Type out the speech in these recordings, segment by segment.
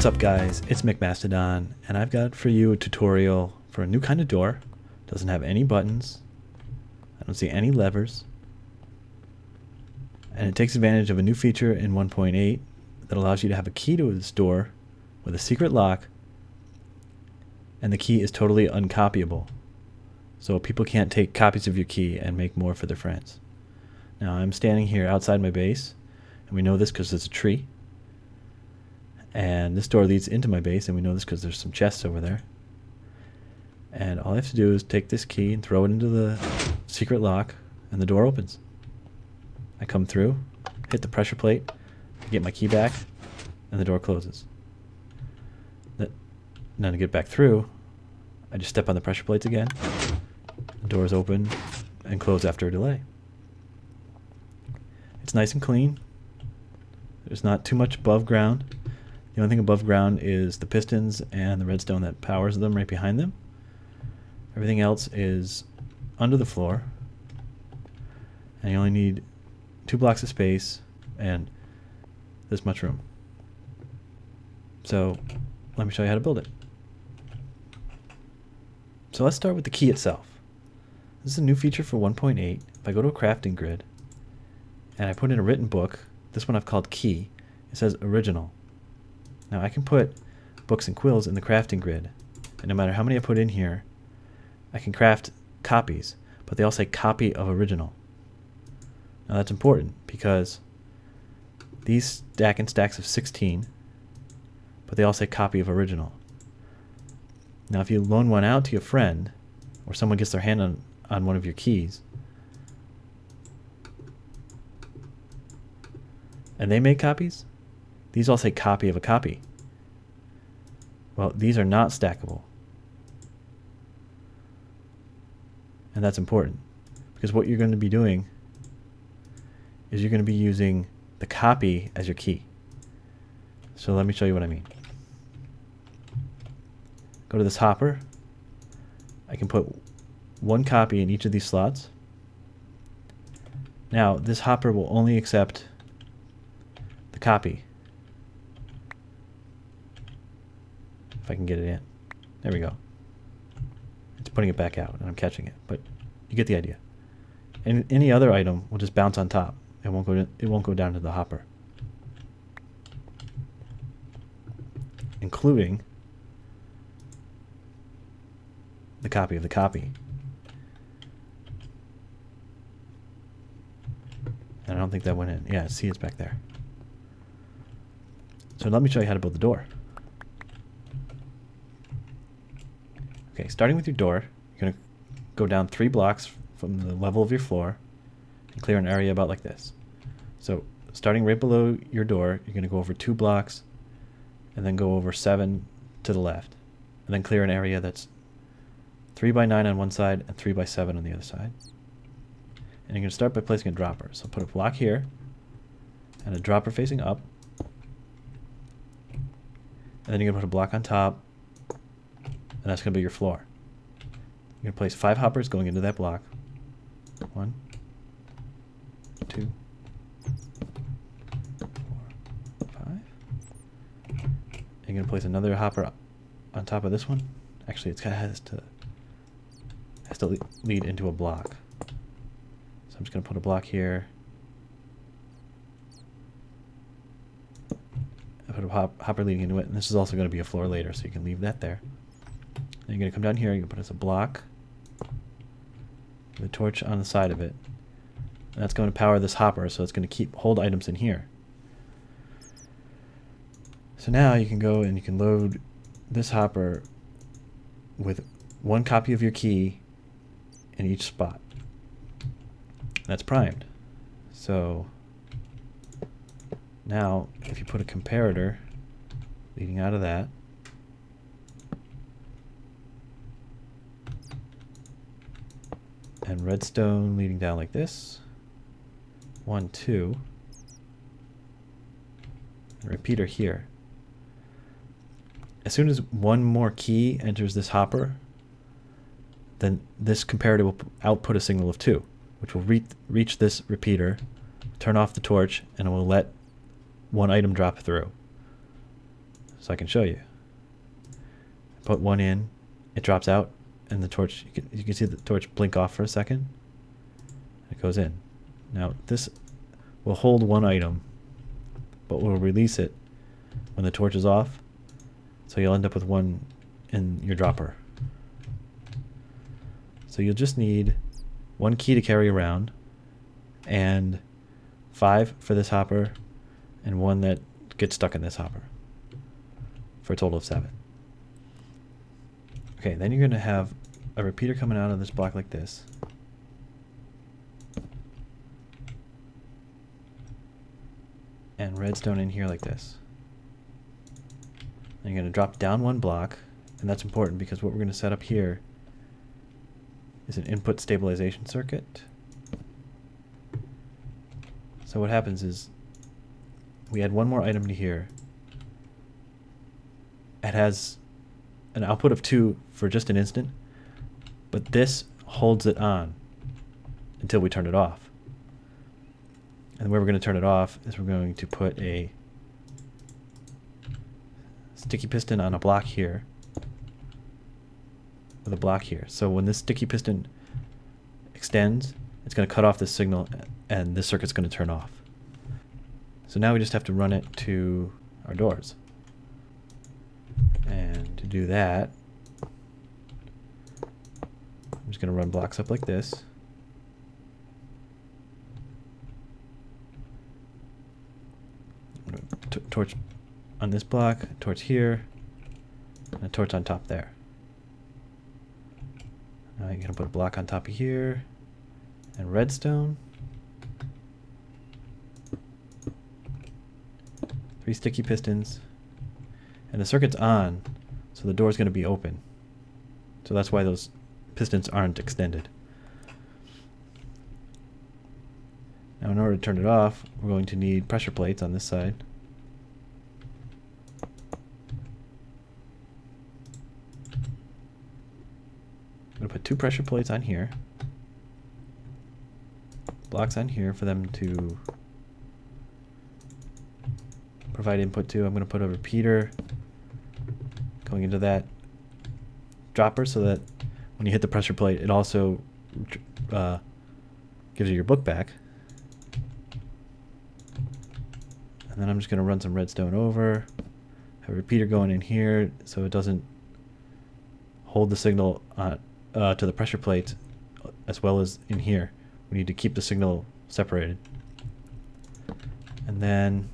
up guys, it's MacMastodon, and I've got for you a tutorial for a new kind of door. Doesn't have any buttons, I don't see any levers, and it takes advantage of a new feature in 1.8 that allows you to have a key to this door with a secret lock, and the key is totally uncopyable. So people can't take copies of your key and make more for their friends. Now I'm standing here outside my base, and we know this because there's a tree. And this door leads into my base, and we know this because there's some chests over there. And all I have to do is take this key and throw it into the secret lock, and the door opens. I come through, hit the pressure plate, get my key back, and the door closes. Now to get back through, I just step on the pressure plates again. The doors open and close after a delay. It's nice and clean. There's not too much above ground. The only thing above ground is the pistons and the redstone that powers them right behind them. Everything else is under the floor. And you only need 2 blocks of space and this much room. So let me show you how to build it. So let's start with the key itself. This is a new feature for 1.8. If I go to a crafting grid and I put in a written book, this one I've called key, it says original. Now I can put books and quills in the crafting grid, and no matter how many I put in here, I can craft copies, but they all say copy of original. Now that's important because these stack in stacks of 16, but they all say copy of original. Now if you loan one out to your friend, or someone gets their hand on one of your keys, and they make copies, these all say copy of a copy. Well, these are not stackable. And that's important, because what you're going to be doing is you're going to be using the copy as your key. So let me show you what I mean. Go to this hopper. I can put 1 copy in each of these slots. Now, this hopper will only accept the copy. If I can get it in. There we go. It's putting it back out, and I'm catching it, but you get the idea. And any other item will just bounce on top. It won't go down to the hopper, including the copy of the copy. And I don't think that went in. Yeah, see, it's back there. So let me show you how to build the door. Okay, starting with your door, you're going to go down 3 blocks from the level of your floor and clear an area about like this. So starting right below your door, you're going to go over 2 blocks and then go over 7 to the left, and then clear an area that's 3 by 9 on one side and 3 by 7 on the other side. And you're going to start by placing a dropper. So put a block here and a dropper facing up, and then you're going to put a block on top, and that's going to be your floor. You're going to place 5 hoppers going into that block. 1, 2, 4, 5. And you're going to place another hopper on top of this one. Actually, it has to lead into a block. So I'm just going to put a block here. I put a hopper leading into it, and this is also going to be a floor later, so you can leave that there. Then you're going to come down here, you're going to put us a block with a torch on the side of it. And that's going to power this hopper, so it's going to hold items in here. So now you can go and you can load this hopper with 1 copy of your key in each spot. That's primed. So now if you put a comparator leading out of that, and redstone leading down like this, 1, 2, and repeater here. As soon as 1 more key enters this hopper, then this comparator will output a signal of 2, which will reach this repeater, turn off the torch, and it will let 1 item drop through. so I can show you. Put one in, it drops out, and the torch, you can see the torch blink off for a second. It goes in. Now this will hold one item, but will release it when the torch is off, so you'll end up with one in your dropper. So you'll just need one key to carry around, and 5 for this hopper, and 1 that gets stuck in this hopper, for a total of 7. Okay, then you're going to have a repeater coming out of this block like this. And redstone in here like this. And you're going to drop down 1 block, and that's important because what we're going to set up here is an input stabilization circuit. So what happens is we add 1 more item to here. It has an output of 2 for just an instant, but this holds it on until we turn it off. And the way we're going to turn it off is we're going to put a sticky piston on a block here with a block here. So when this sticky piston extends, it's going to cut off this signal and this circuit's going to turn off. So now we just have to run it to our doors. And to do that, I'm just going to run blocks up like this. Torch on this block, torch here, and a torch on top there. Now you're going to put a block on top of here, and redstone. 3 sticky pistons. And the circuit's on, so the door's going to be open. So that's why those pistons aren't extended. Now in order to turn it off, we're going to need pressure plates on this side. I'm going to put 2 pressure plates on here. Blocks on here for them to provide input to. I'm going to put a repeater going into that dropper so that when you hit the pressure plate, it also gives you your book back. And then I'm just going to run some redstone over, have a repeater going in here so it doesn't hold the signal to the pressure plate as well as in here. We need to keep the signal separated. And then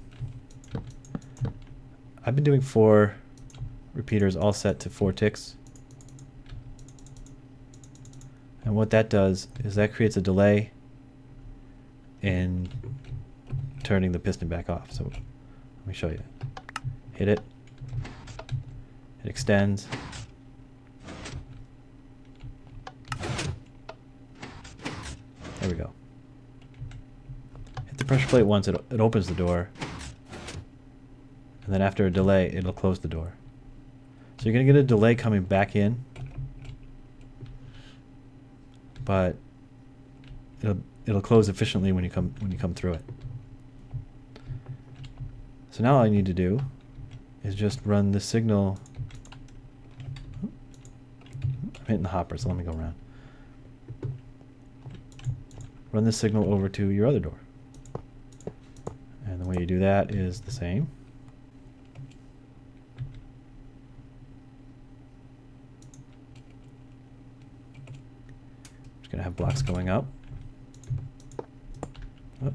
I've been doing 4 repeaters all set to 4 ticks. And what that does is that creates a delay in turning the piston back off. So let me show you. Hit it. It extends. There we go. Hit the pressure plate once, it opens the door. And then after a delay, it'll close the door. So you're going to get a delay coming back in. But it'll close efficiently when you come through it. So now all I need to do is just run the signal. I'm hitting the hopper, so let me go around. Run this signal over to your other door. And the way you do that is the same. Just going to have blocks going up. Up.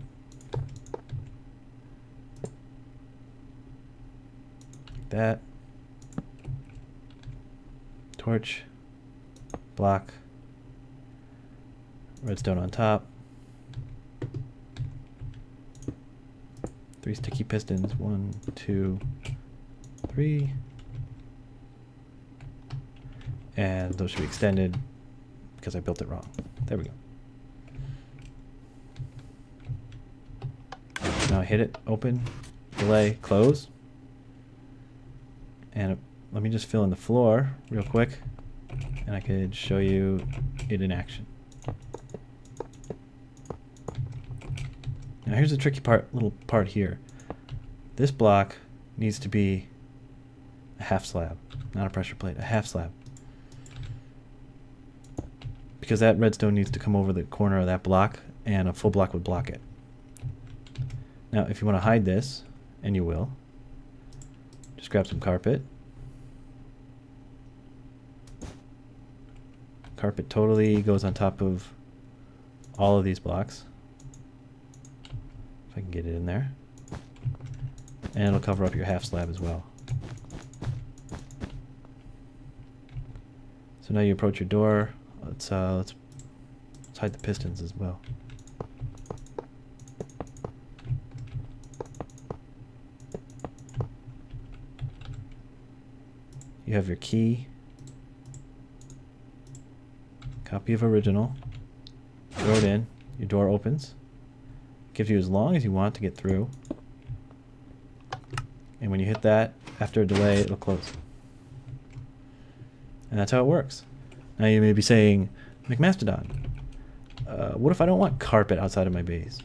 Like that. Torch. Block. Redstone on top. 3 sticky pistons. 1, 2, 3. And those should be extended because I built it wrong. There we go. Now I hit it, open, delay, close. And let me just fill in the floor real quick, and I could show you it in action. Now here's the tricky part, little part here. This block needs to be A half slab, not a pressure plate, a half slab. Because that redstone needs to come over the corner of that block, and a full block would block it. Now, if you want to hide this, and you will, just grab some carpet. Carpet totally goes on top of all of these blocks. If I can get it in there. And it'll cover up your half slab as well. So now you approach your door. Let's hide the pistons as well. You have your key. Copy of original. Throw it in. Your door opens. Gives you as long as you want to get through. And when you hit that, after a delay, it'll close. And that's how it works. Now you may be saying, MacMastodon, what if I don't want carpet outside of my base?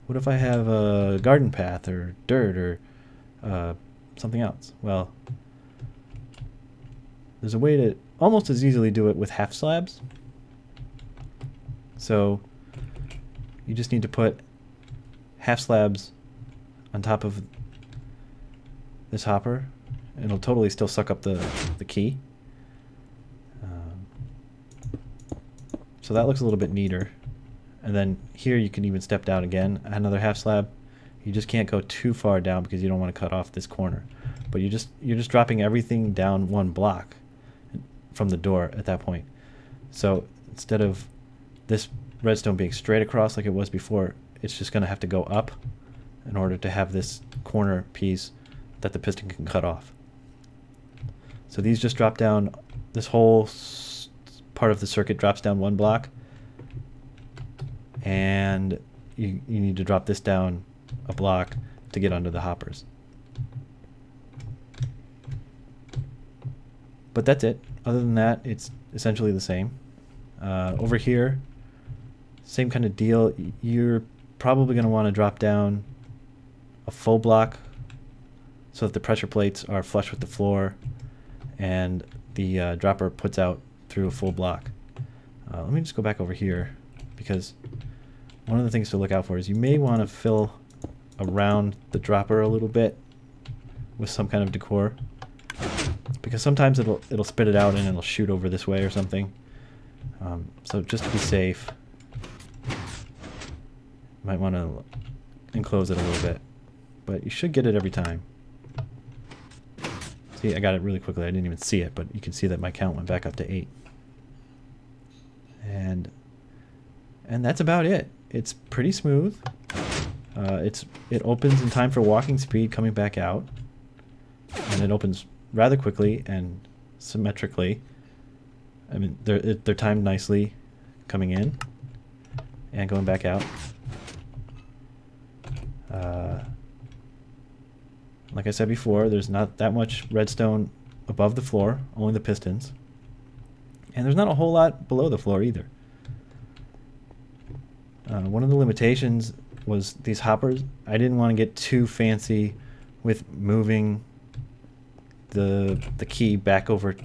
What if I have a garden path or dirt or something else? Well, there's a way to almost as easily do it with half slabs. So you just need to put half slabs on top of this hopper, and it'll totally still suck up the key. So that looks a little bit neater. And then here you can even step down again, add another half slab. You just can't go too far down because you don't want to cut off this corner. But you're just dropping everything down one block from the door at that point. So instead of this redstone being straight across like it was before, it's just going to have to go up in order to have this corner piece that the piston can cut off. So these just drop down, this whole part of the circuit drops down one block, and you need to drop this down a block to get under the hoppers. But that's it. Other than that, it's essentially the same. Over here, same kind of deal. You're probably going to want to drop down a full block so that the pressure plates are flush with the floor and the dropper puts out through a full block. Let me just go back over here, because one of the things to look out for is you may want to fill around the dropper a little bit with some kind of decor, because sometimes it'll spit it out and it'll shoot over this way or something. So just to be safe, you might want to enclose it a little bit, but you should get it every time. See, I got it really quickly. I didn't even see it, but you can see that my count went back up to 8. And that's about it. It's pretty smooth. It opens in time for walking speed coming back out, and it opens rather quickly and symmetrically. I mean, they're timed nicely coming in and going back out. Like I said before, there's not that much redstone above the floor, only the pistons. And there's not a whole lot below the floor either. One of the limitations was these hoppers. I didn't want to get too fancy with moving the key back over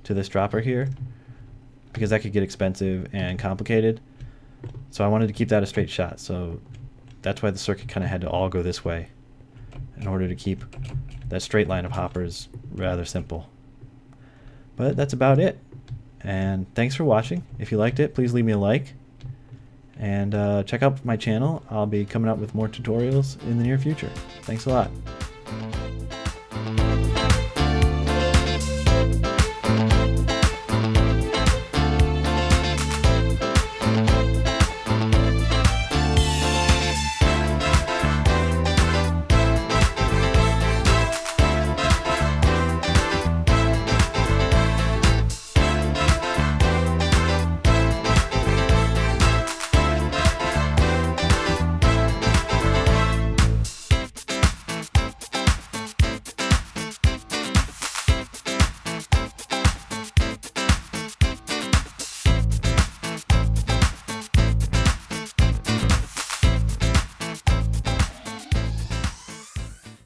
to this dropper here, because that could get expensive and complicated. So I wanted to keep that a straight shot. So that's why the circuit kind of had to all go this way in order to keep that straight line of hoppers rather simple. But that's about it. And thanks for watching. If you liked it, please leave me a like. And check out my channel. I'll be coming out with more tutorials in the near future. Thanks a lot.